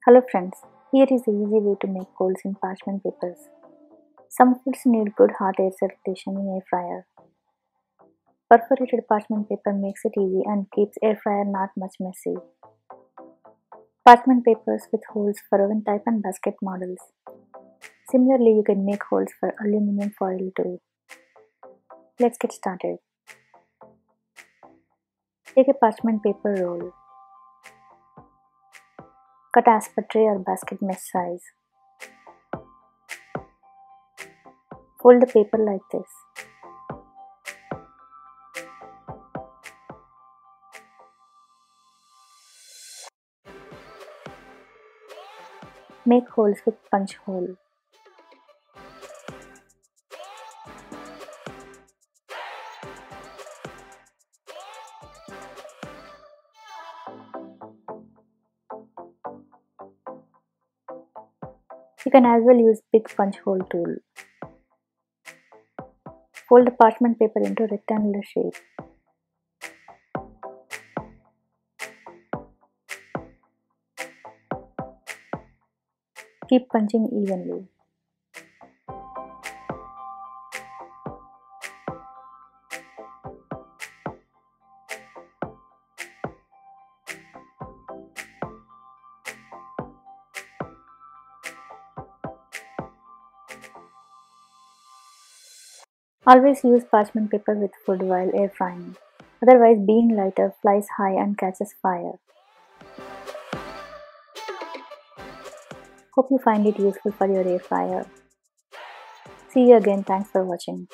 Hello friends, here is the easy way to make holes in parchment papers. Some foods need good hot air circulation in air fryer. Perforated parchment paper makes it easy and keeps air fryer not much messy. Parchment papers with holes for oven type and basket models. Similarly, you can make holes for aluminum foil too. Let's get started. Take a parchment paper roll. Cut as per tray or basket mesh size. Fold the paper like this. Make holes with punch hole. You can as well use big punch hole tool. Fold the parchment paper into rectangular shape. Keep punching evenly. Always use parchment paper with food while air frying. Otherwise, being lighter, flies high and catches fire. Hope you find it useful for your air fryer. See you again. Thanks for watching.